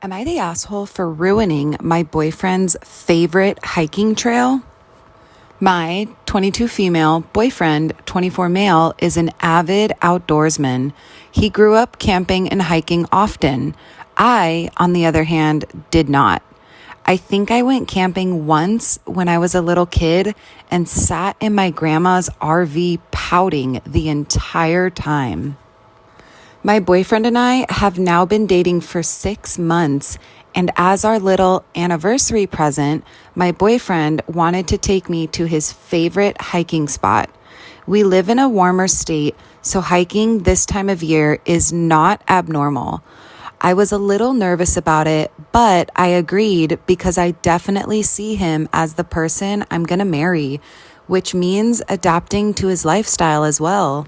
Am I the asshole for ruining my boyfriend's favorite hiking trail? My 22 female boyfriend, 24 male, is an avid outdoorsman. He grew up camping and hiking often. I, on the other hand, did not. I think I went camping once when I was a little kid and sat in my grandma's RV pouting the entire time. My boyfriend and I have now been dating for 6 months, and as our little anniversary present, my boyfriend wanted to take me to his favorite hiking spot. We live in a warmer state, so hiking this time of year is not abnormal. I was a little nervous about it, but I agreed because I definitely see him as the person I'm gonna marry, which means adapting to his lifestyle as well.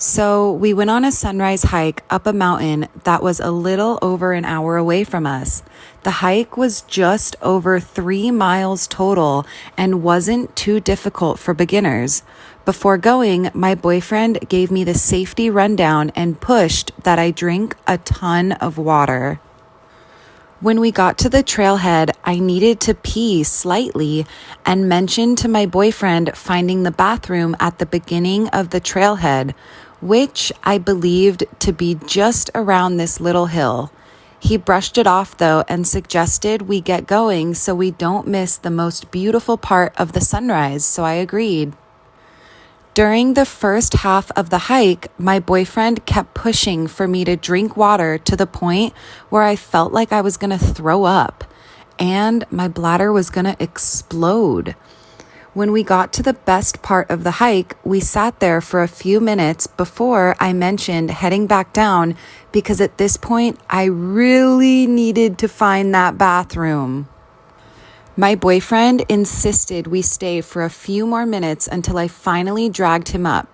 So we went on a sunrise hike up a mountain that was a little over an hour away from us. The hike was just over 3 miles total and wasn't too difficult for beginners. Before going, my boyfriend gave me the safety rundown and pushed that I drink a ton of water. When we got to the trailhead, I needed to pee slightly and mentioned to my boyfriend finding the bathroom at the beginning of the trailhead, which I believed to be just around this little hill. He brushed it off though and suggested we get going so we don't miss the most beautiful part of the sunrise, so I agreed. During the first half of the hike, my boyfriend kept pushing for me to drink water to the point where I felt like I was going to throw up and my bladder was going to explode. When we got to the best part of the hike, we sat there for a few minutes before I mentioned heading back down because at this point, I really needed to find that bathroom. My boyfriend insisted we stay for a few more minutes until I finally dragged him up.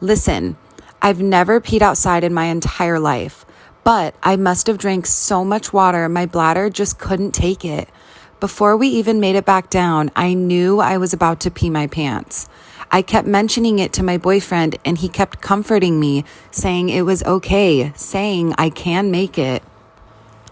Listen, I've never peed outside in my entire life, but I must have drank so much water my bladder just couldn't take it. Before we even made it back down, I knew I was about to pee my pants. I kept mentioning it to my boyfriend and he kept comforting me, saying it was okay, saying I can make it.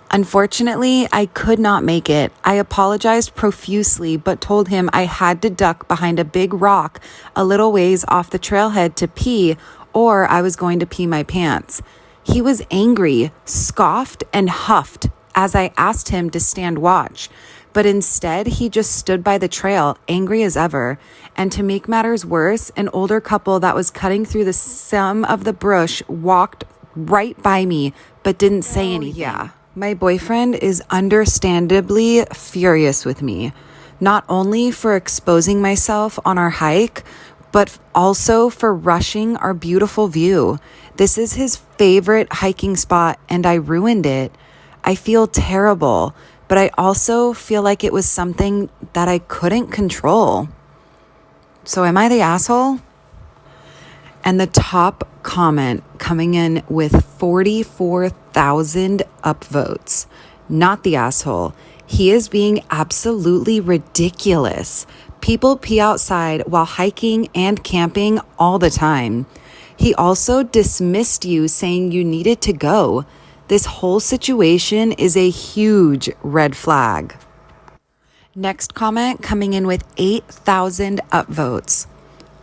Unfortunately, I could not make it. I apologized profusely, but told him I had to duck behind a big rock a little ways off the trailhead to pee, or I was going to pee my pants. He was angry, scoffed, and huffed as I asked him to stand watch, but instead he just stood by the trail, angry as ever. And to make matters worse, an older couple that was cutting through some of the brush walked right by me, but didn't say anything. Yeah. My boyfriend is understandably furious with me, not only for exposing myself on our hike, but also for rushing our beautiful view. This is his favorite hiking spot and I ruined it. I feel terrible, but I also feel like it was something that I couldn't control. So am I the asshole? And the top comment coming in with 44,000 upvotes. Not the asshole. He is being absolutely ridiculous. People pee outside while hiking and camping all the time. He also dismissed you saying you needed to go. This whole situation is a huge red flag. Next comment coming in with 8,000 upvotes.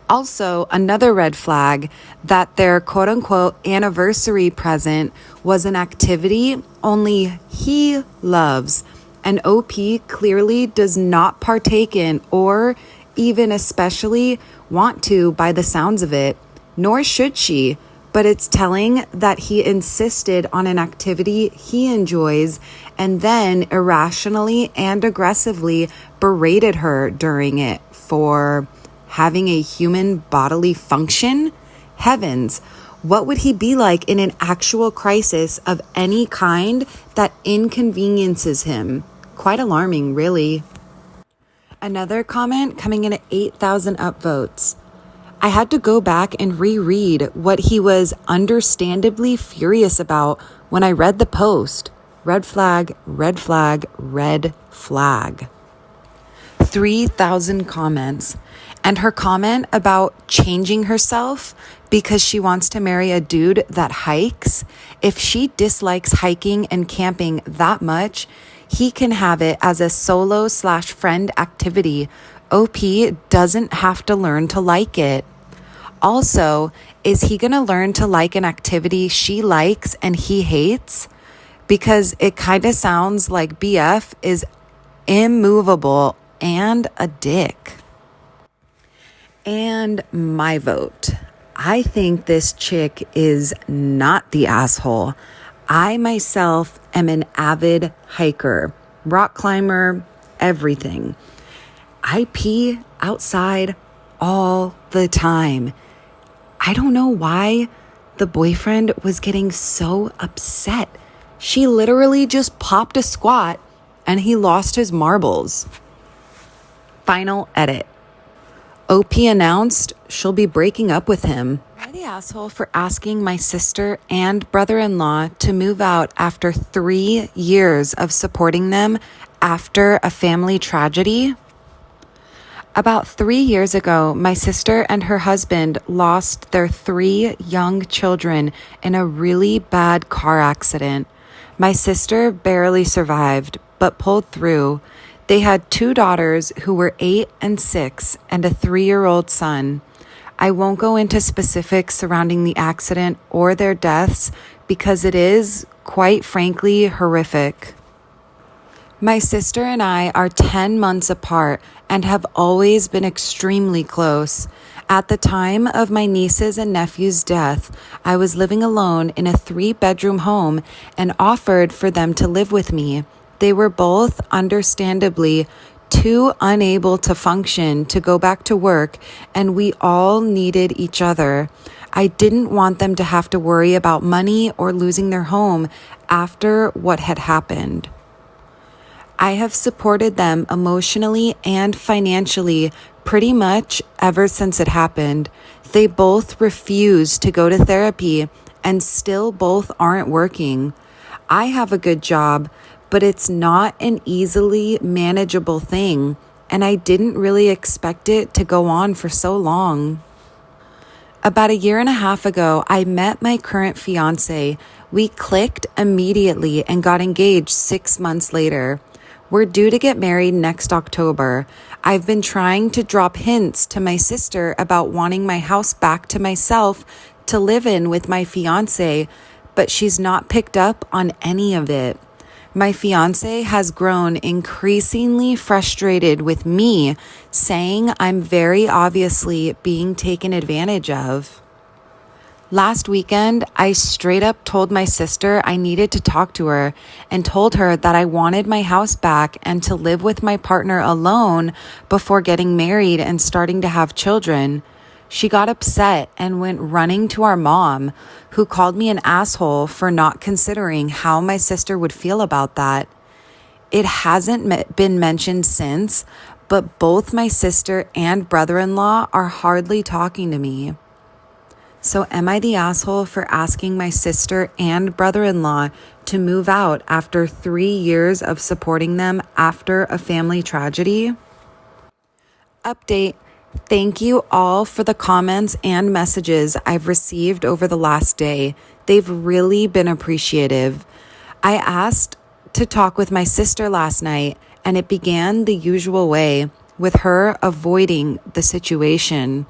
Also, another red flag that their quote-unquote anniversary present was an activity only he loves and OP clearly does not partake in or even especially want to by the sounds of it, nor should she, but it's telling that he insisted on an activity he enjoys and then irrationally and aggressively berated her during it for having a human bodily function? Heavens, what would he be like in an actual crisis of any kind that inconveniences him? Quite alarming, really. Another comment coming in at 8,000 upvotes. I had to go back and reread what he was understandably furious about when I read the post. Red flag, red flag, red flag. 3,000 comments. And her comment about changing herself because she wants to marry a dude that hikes, if she dislikes hiking and camping that much, he can have it as a solo/friend activity. OP doesn't have to learn to like it. Also, is he going to learn to like an activity she likes and he hates? Because it kind of sounds like BF is immovable and a dick. And my vote. I think this chick is not the asshole. I myself am an avid hiker, rock climber, everything. I pee outside all the time. I don't know why the boyfriend was getting so upset. She literally just popped a squat and he lost his marbles. Final edit. OP announced she'll be breaking up with him. Am I the asshole for asking my sister and brother-in-law to move out after 3 years of supporting them after a family tragedy? About 3 years ago, my sister and her husband lost their 3 young children in a really bad car accident. My sister barely survived, but pulled through. They had 2 daughters who were 8 and 6 and a 3-year-old son. I won't go into specifics surrounding the accident or their deaths because it is, quite frankly, horrific. My sister and I are 10 months apart and have always been extremely close. At the time of my niece's and nephew's death, I was living alone in a 3-bedroom home and offered for them to live with me. They were both, understandably, too unable to function to go back to work, and we all needed each other. I didn't want them to have to worry about money or losing their home after what had happened. I have supported them emotionally and financially pretty much ever since it happened. They both refuse to go to therapy and still both aren't working. I have a good job, but it's not an easily manageable thing, and I didn't really expect it to go on for so long. About 1.5 years ago, I met my current fiance. We clicked immediately and got engaged 6 months later. We're due to get married next October. I've been trying to drop hints to my sister about wanting my house back to myself to live in with my fiance, but she's not picked up on any of it. My fiance has grown increasingly frustrated with me, saying I'm very obviously being taken advantage of. Last weekend, I straight up told my sister I needed to talk to her and told her that I wanted my house back and to live with my partner alone before getting married and starting to have children. She got upset and went running to our mom, who called me an asshole for not considering how my sister would feel about that. It hasn't been mentioned since, but both my sister and brother-in-law are hardly talking to me. So am I the asshole for asking my sister and brother-in-law to move out after 3 years of supporting them after a family tragedy? Update. Thank you all for the comments and messages I've received over the last day. They've really been appreciative. I asked to talk with my sister last night, and it began the usual way, with her avoiding the situation.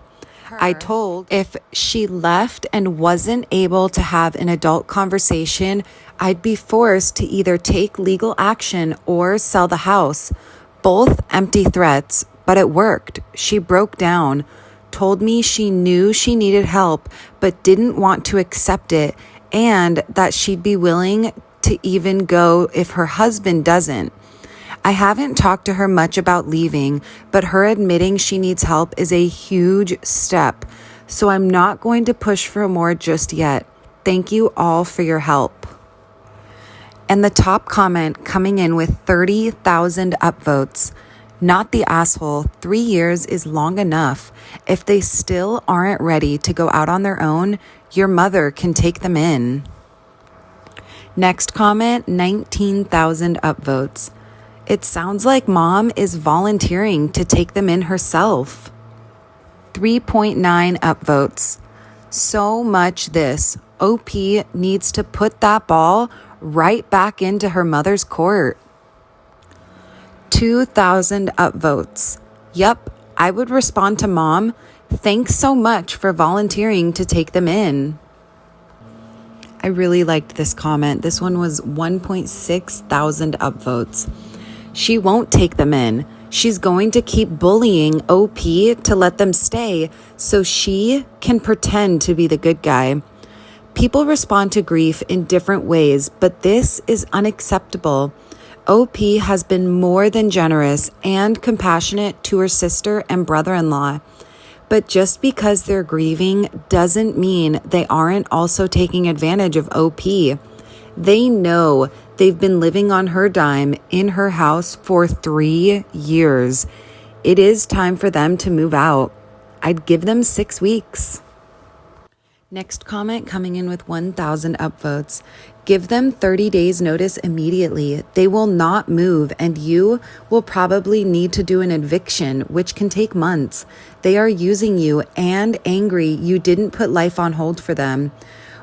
I told if she left and wasn't able to have an adult conversation, I'd be forced to either take legal action or sell the house. Both empty threats, but it worked. She broke down, told me she knew she needed help, but didn't want to accept it, and that she'd be willing to even go if her husband doesn't. I haven't talked to her much about leaving, but her admitting she needs help is a huge step. So I'm not going to push for more just yet. Thank you all for your help. And the top comment coming in with 30,000 upvotes. Not the asshole. 3 years is long enough. If they still aren't ready to go out on their own, your mother can take them in. Next comment, 19,000 upvotes. It sounds like mom is volunteering to take them in herself. 3.9 upvotes. So much this. OP needs to put that ball right back into her mother's court. 2,000 upvotes. Yep, I would respond to mom. Thanks so much for volunteering to take them in. I really liked this comment. This one was 1.6 thousand upvotes. She won't take them in. She's going to keep bullying OP to let them stay so she can pretend to be the good guy. People respond to grief in different ways, but this is unacceptable. OP has been more than generous and compassionate to her sister and brother-in-law. But just because they're grieving doesn't mean they aren't also taking advantage of OP. They know they've been living on her dime in her house for 3 years. It is time for them to move out. I'd give them 6 weeks. Next comment coming in with 1,000 upvotes. Give them 30 days notice immediately. They will not move and you will probably need to do an eviction, which can take months. They are using you and angry you didn't put life on hold for them.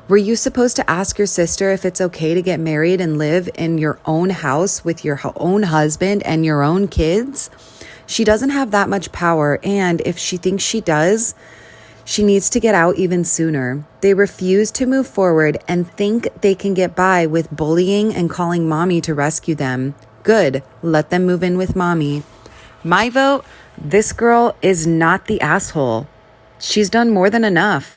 Were you supposed to ask your sister if it's okay to get married and live in your own house with your own husband and your own kids? She doesn't have that much power, and if she thinks she does, she needs to get out even sooner. They refuse to move forward and think they can get by with bullying and calling mommy to rescue them. Good, let them move in with mommy. My vote, this girl is not the asshole. She's done more than enough.